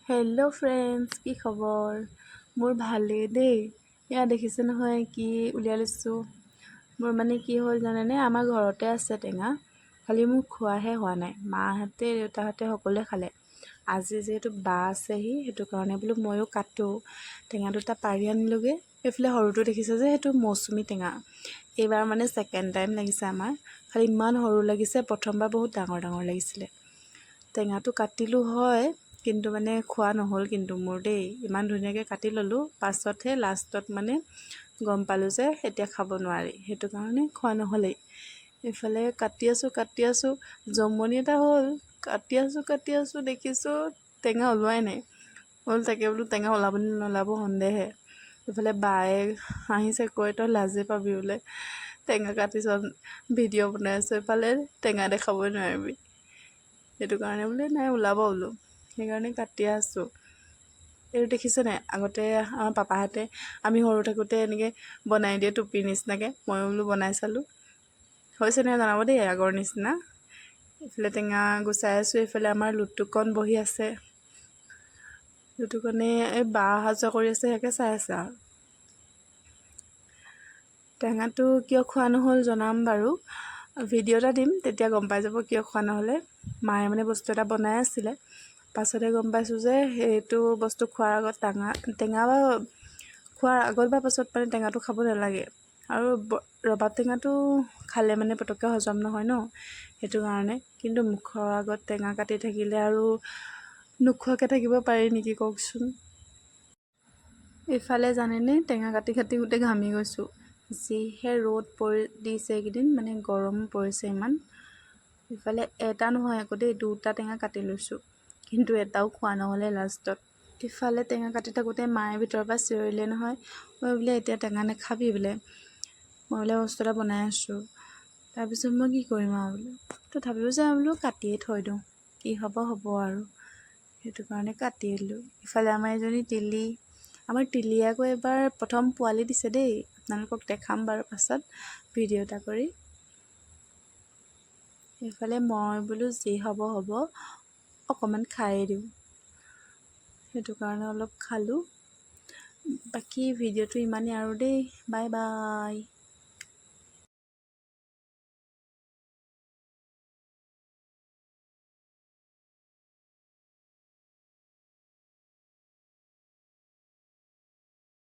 Hello' friends, কি খবৰ? মোৰ ভালেই দেই। এয়া দেখিছে নহয় কি উলিয়াই লৈছোঁ। মোৰ মানে কি হ'ল জানেনে, আমাৰ ঘৰতে আছে টেঙা, খালি মোক খোৱাহে হোৱা নাই। মাহঁতে দেউতাহঁতে সকলোৱে খালে। আজি যিহেতু বা আছেহি, সেইটো কাৰণে বোলো ময়ো কাটোঁ। টেঙা দুটা পাৰি আনিলোগৈ। এইফালে সৰুটো দেখিছে যে, সেইটো মৌচুমী টেঙা। এইবাৰ মানে ছেকেণ্ড টাইম লাগিছে আমাৰ, খালি ইমান সৰু লাগিছে, প্ৰথমবাৰ বহুত ডাঙৰ ডাঙৰ লাগিছিলে। টেঙাটো কাটিলোঁ হয়, কিন্তু মানে খোৱা নহ'ল কিন্তু মোৰ দেই। ইমান ধুনীয়াকৈ কাটি ল'লোঁ, পাছতহে লাষ্টত মানে গম পালোঁ যে এতিয়া খাব নোৱাৰি, সেইটো কাৰণে খোৱা নহ'লেই। এইফালে কাটি আছোঁ, জমনি এটা হ'ল। কাটি আছোঁ দেখিছোঁ টেঙা ওলোৱাই নাই। হ'ল তাকে বোলো টেঙা ওলাব নে নোলাব সন্দেহে। এইফালে বায়ে হাঁহিছে, কয় তই লাজে পাবি বোলে, টেঙা কাটিছ, ভিডিঅ' বনাই আছোঁ, এইফালে টেঙা দেখাবই নোৱাৰিবি। সেইটো কাৰণে বোলে নাই ওলাব বোলো, সেইকাৰণে কাটি আছোঁ। এইটো দেখিছে নাই, আগতে আমাৰ পাপাহঁতে আমি সৰু থাকোঁতে এনেকৈ বনাই দিয়ে টুপিৰ নিচিনাকৈ, ময়ো বোলো বনাই চালোঁ। হৈছে নাই জনাব দেই আগৰ নিচিনা। এইফালে টেঙা গুচাই আছোঁ, এইফালে আমাৰ লুটুকণ বহি আছে। লুটুকণে এই বা অহা যোৱা কৰি আছে, সেয়াকে চাই আছে আৰু। টেঙাটো কিয় খোৱা নহ'ল জনাম বাৰু, ভিডিঅ' এটা দিম, তেতিয়া গম পাই যাব কিয় খোৱা নহ'লে। মায়ে মানে বস্তু এটা বনাই আছিলে, পাছতে গম পাইছোঁ যে সেইটো বস্তু খোৱাৰ আগত টেঙা বা খোৱাৰ আগত বা পাছত মানে টেঙাটো খাব নালাগে। আৰু ৰবাব টেঙাটো খালে মানে পটককৈ হজম নহয় ন, সেইটো কাৰণে। কিন্তু মুখৰ আগত টেঙা কাটি থাকিলে আৰু নোখোৱাকৈ থাকিব পাৰি নেকি কওকচোন। ইফালে জানেনে, টেঙা কাটি গোটেই ঘামি গৈছোঁ। যিহে ৰ'দ দিছে এইকেইদিন, মানে গৰম পৰিছে ইমান। ইফালে এটা নহয় আকৌ দেই, দুটা টেঙা কাটি লৈছোঁ, কিন্তু এটাও খোৱা নহ'লে লাষ্টত। ইফালে টেঙা কাটি থাকোঁতে মায়ে ভিতৰৰ পৰা চিঞৰিলে নহয়, বোলে এতিয়া টেঙা নাখাবি বোলে। মই বোলে বস্তু এটা বনাই আছোঁ। তাৰপিছত মই কি কৰিম আৰু বোলো, তথাপিও যে বোলো কাটিয়ে থৈ দিওঁ, কি হ'ব আৰু। সেইটো কাৰণে কাটি দিলোঁ। ইফালে আমাৰ এজনী তিলি, আমাৰ তিলিয়ে আকৌ এবাৰ প্ৰথম পোৱালি দিছে দেই, আপোনালোকক দেখাম বাৰু পাছত ভিডিঅ' এটা কৰি। এইফালে মই বোলো যি হ'ব অকণমান খায়েই দিওঁ, সেইটো কাৰণে অলপ খালোঁ। বাকী ভিডিঅ'টো ইমানেই আৰু দেই, বাই বাই।